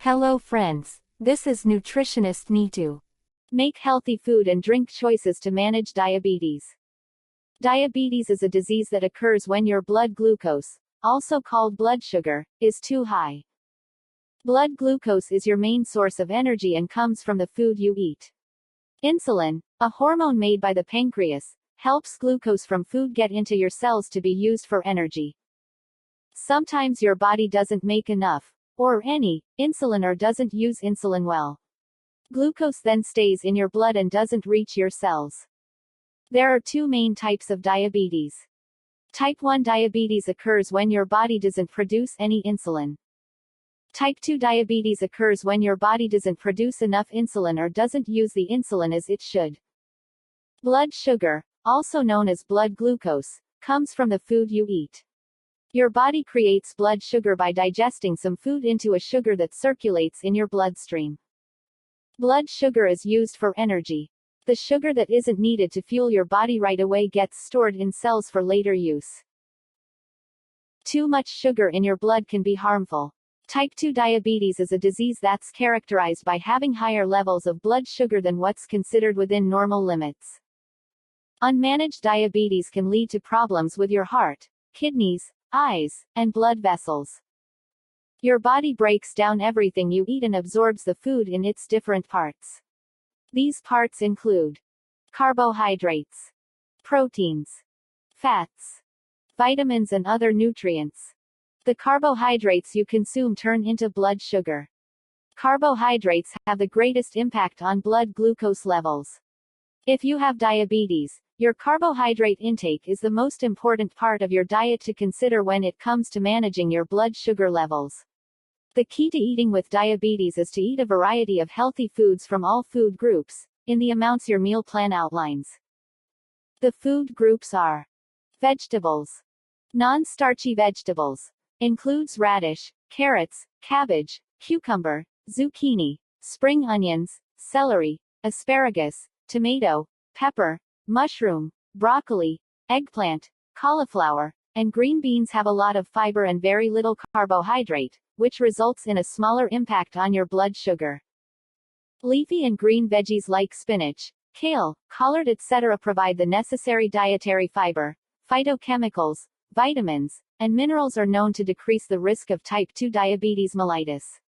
Hello friends, this is nutritionist Neetu. Make healthy food and drink choices to manage diabetes. Diabetes is a disease that occurs when your blood glucose, also called blood sugar, is too high. Blood glucose is your main source of energy and comes from the food you eat. Insulin, a hormone made by the pancreas, helps glucose from food get into your cells to be used for energy. Sometimes your body doesn't make enough, or any, insulin or doesn't use insulin well. Glucose then stays in your blood and doesn't reach your cells. There are two main types of diabetes. Type 1 diabetes occurs when your body doesn't produce any insulin. Type 2 diabetes occurs when your body doesn't produce enough insulin or doesn't use the insulin as it should. Blood sugar, also known as blood glucose, comes from the food you eat. Your body creates blood sugar by digesting some food into a sugar that circulates in your bloodstream. Blood sugar is used for energy. The sugar that isn't needed to fuel your body right away gets stored in cells for later use. Too much sugar in your blood can be harmful. Type 2 diabetes is a disease that's characterized by having higher levels of blood sugar than what's considered within normal limits. Unmanaged diabetes can lead to problems with your heart, kidneys, eyes, and blood vessels. Your body breaks down everything you eat and absorbs the food in its different parts. These parts include carbohydrates, proteins, fats, vitamins and other nutrients. The carbohydrates you consume turn into blood sugar. Carbohydrates have the greatest impact on blood glucose levels. If you have diabetes, your carbohydrate intake is the most important part of your diet to consider when it comes to managing your blood sugar levels. The key to eating with diabetes is to eat a variety of healthy foods from all food groups, in the amounts your meal plan outlines. The food groups are vegetables. Non-starchy vegetables includes radish, carrots, cabbage, cucumber, zucchini, spring onions, celery, asparagus, tomato, pepper, mushroom, broccoli, eggplant, cauliflower, and green beans have a lot of fiber and very little carbohydrate, which results in a smaller impact on your blood sugar. Leafy and green veggies like spinach, kale, collard etc. provide the necessary dietary fiber, phytochemicals, vitamins, and minerals are known to decrease the risk of type 2 diabetes mellitus.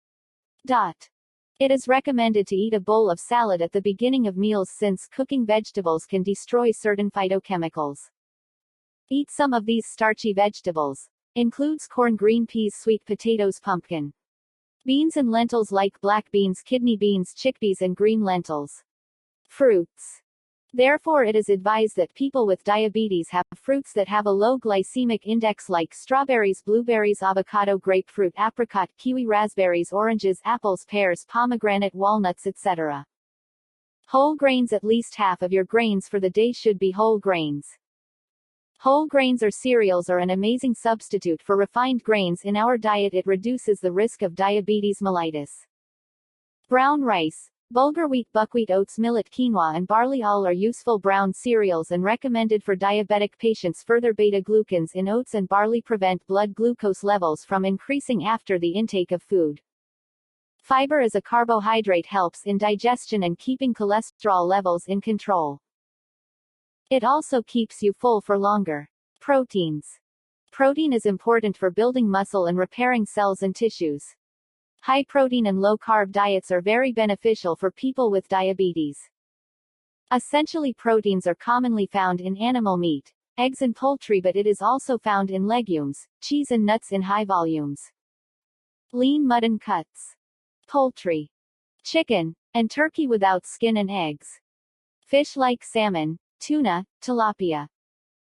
It is recommended to eat a bowl of salad at the beginning of meals since cooking vegetables can destroy certain phytochemicals. Eat some of these starchy vegetables. Includes corn, green peas, sweet potatoes, pumpkin. Beans and lentils like black beans, kidney beans, chickpeas and green lentils. Fruits. Therefore it is advised that people with diabetes have fruits that have a low glycemic index like strawberries, blueberries, avocado, grapefruit, apricot, kiwi, raspberries, oranges, apples, pears, pomegranate, walnuts, etc. Whole grains. At least half of your grains for the day should be whole grains. Whole grains or cereals are an amazing substitute for refined grains in our diet. It reduces the risk of diabetes mellitus. Brown rice, bulgur wheat, buckwheat, oats, millet, quinoa and barley all are useful brown cereals and recommended for diabetic patients. Further, beta-glucans in oats and barley prevent blood glucose levels from increasing after the intake of food. Fiber as a carbohydrate helps in digestion and keeping cholesterol levels in control. It also keeps you full for longer. Proteins. Protein is important for building muscle and repairing cells and tissues. High protein and low carb diets are very beneficial for people with diabetes. Essentially, proteins are commonly found in animal meat, eggs and poultry, but it is also found in legumes, cheese and nuts in high volumes. Lean mutton cuts. Poultry. Chicken, and turkey without skin and eggs. Fish like salmon, tuna, tilapia.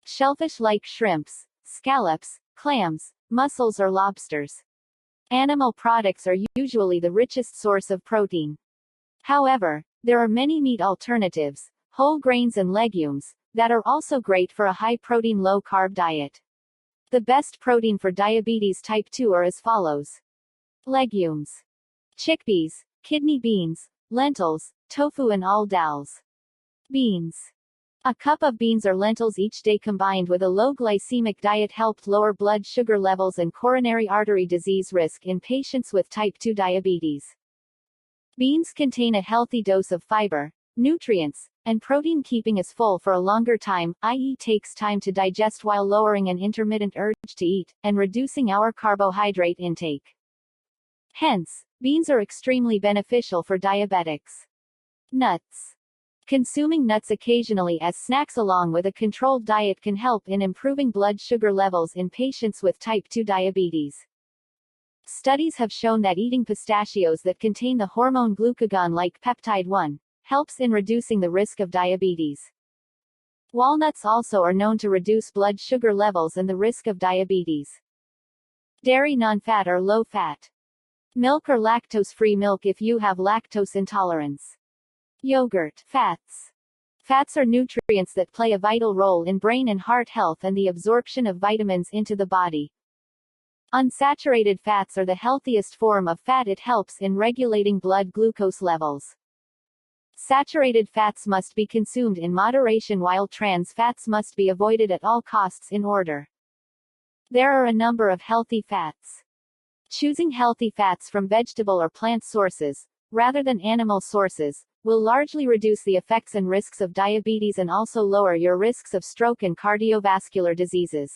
Shellfish like shrimps, scallops, clams, mussels or lobsters. Animal products are usually the richest source of protein. However, there are many meat alternatives, whole grains and legumes, that are also great for a high-protein low-carb diet. The best protein for diabetes type 2 are as follows. Legumes. Chickpeas, kidney beans, lentils, tofu and all dals. Beans. A cup of beans or lentils each day combined with a low glycemic diet helped lower blood sugar levels and coronary artery disease risk in patients with type 2 diabetes. Beans contain a healthy dose of fiber, nutrients, and protein, keeping us full for a longer time, i.e. takes time to digest while lowering an intermittent urge to eat, and reducing our carbohydrate intake. Hence, beans are extremely beneficial for diabetics. Nuts. Consuming nuts occasionally as snacks along with a controlled diet can help in improving blood sugar levels in patients with type 2 diabetes. Studies have shown that eating pistachios that contain the hormone glucagon-like peptide 1 helps in reducing the risk of diabetes. Walnuts also are known to reduce blood sugar levels and the risk of diabetes. Dairy non-fat or low-fat. Milk or lactose-free milk if you have lactose intolerance. Yogurt. Fats. Fats are nutrients that play a vital role in brain and heart health and the absorption of vitamins into the body. Unsaturated fats are the healthiest form of fat. It helps in regulating blood glucose levels. Saturated fats must be consumed in moderation while trans fats must be avoided at all costs in order. There are a number of healthy fats. Choosing healthy fats from vegetable or plant sources, rather than animal sources, will largely reduce the effects and risks of diabetes and also lower your risks of stroke and cardiovascular diseases.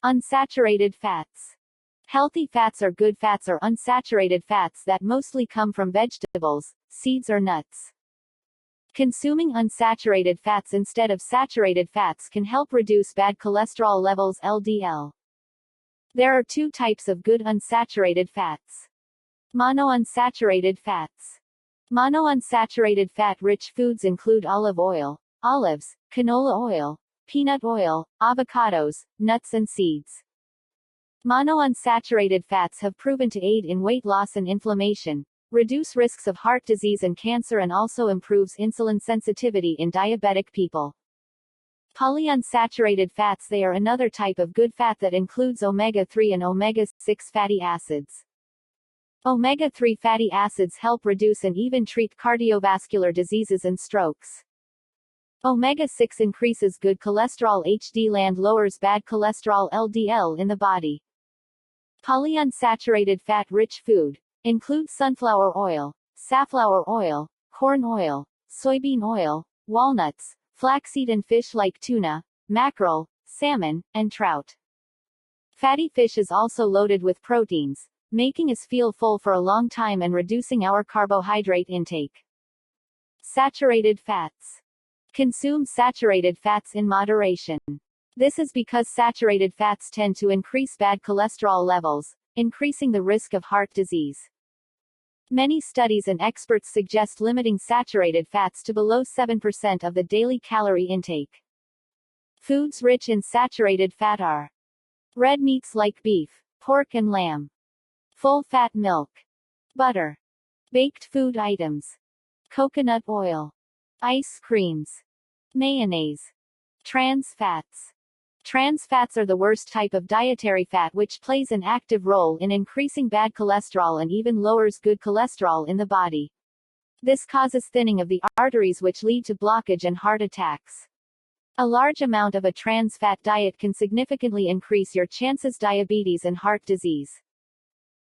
Unsaturated fats. Healthy fats are good fats or unsaturated fats that mostly come from vegetables, seeds or nuts. Consuming unsaturated fats instead of saturated fats can help reduce bad cholesterol levels (LDL). There are two types of good unsaturated fats. Monounsaturated fats. Monounsaturated fat-rich foods include olive oil, olives, canola oil, peanut oil, avocados, nuts and seeds. Monounsaturated fats have proven to aid in weight loss and inflammation, reduce risks of heart disease and cancer, and also improves insulin sensitivity in diabetic people. Polyunsaturated fats. They are another type of good fat that includes omega-3 and omega-6 fatty acids. Omega-3 fatty acids help reduce and even treat cardiovascular diseases and strokes. Omega-6 increases good cholesterol HDL and lowers bad cholesterol LDL in the body. Polyunsaturated fat-rich food includes sunflower oil, safflower oil, corn oil, soybean oil, walnuts, flaxseed and fish like tuna, mackerel, salmon, and trout. Fatty fish is also loaded with proteins, making us feel full for a long time and reducing our carbohydrate intake. Saturated fats. Consume saturated fats in moderation. This is because saturated fats tend to increase bad cholesterol levels, increasing the risk of heart disease. Many studies and experts suggest limiting saturated fats to below 7% of the daily calorie intake. Foods rich in saturated fat are red meats like beef, pork and lamb, full-fat milk, butter, baked food items, coconut oil, ice creams, mayonnaise. Trans fats. Trans fats are the worst type of dietary fat which plays an active role in increasing bad cholesterol and even lowers good cholesterol in the body. This causes thinning of the arteries which lead to blockage and heart attacks. A large amount of a trans fat diet can significantly increase your chances diabetes and heart disease.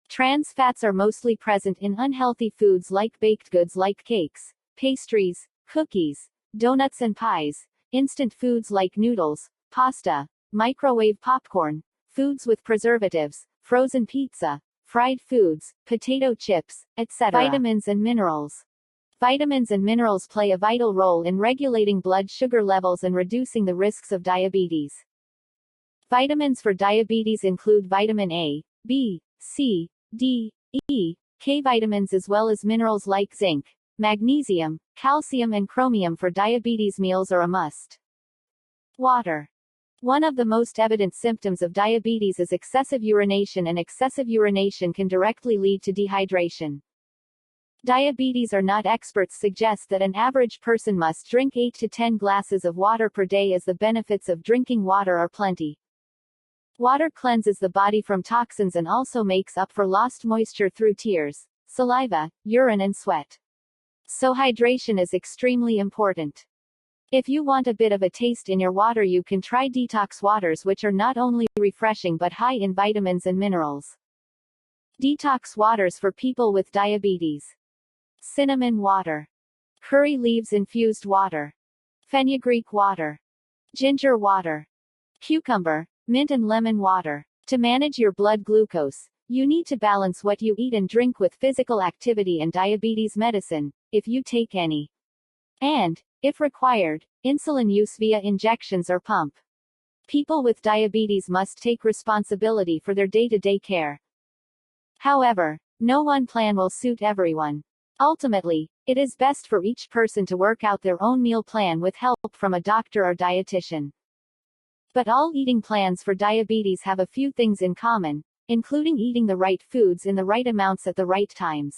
Trans fats are mostly present in unhealthy foods like baked goods like cakes, pastries, cookies, donuts and pies, instant foods like noodles, pasta, microwave popcorn, foods with preservatives, frozen pizza, fried foods, potato chips, etc. Vitamins and minerals. Vitamins and minerals play a vital role in regulating blood sugar levels and reducing the risks of diabetes. Vitamins for diabetes include vitamin A, B, C, D, E, K vitamins as well as minerals like zinc, magnesium, calcium and chromium. For diabetes meals are a must. Water. One of the most evident symptoms of diabetes is excessive urination, and excessive urination can directly lead to dehydration. Diabetes or not experts suggest that an average person must drink 8 to 10 glasses of water per day, as the benefits of drinking water are plenty. Water cleanses the body from toxins and also makes up for lost moisture through tears, saliva, urine and sweat. So hydration is extremely important. If you want a bit of a taste in your water, you can try detox waters, which are not only refreshing but high in vitamins and minerals. Detox waters for people with diabetes. Cinnamon water. Curry leaves infused water. Fenugreek water. Ginger water. Cucumber, mint and lemon water. To manage your blood glucose, you need to balance what you eat and drink with physical activity and diabetes medicine, if you take any. And, if required, insulin use via injections or pump. People with diabetes must take responsibility for their day-to-day care. However, no one plan will suit everyone. Ultimately, it is best for each person to work out their own meal plan with help from a doctor or dietitian. But all eating plans for diabetes have a few things in common, including eating the right foods in the right amounts at the right times.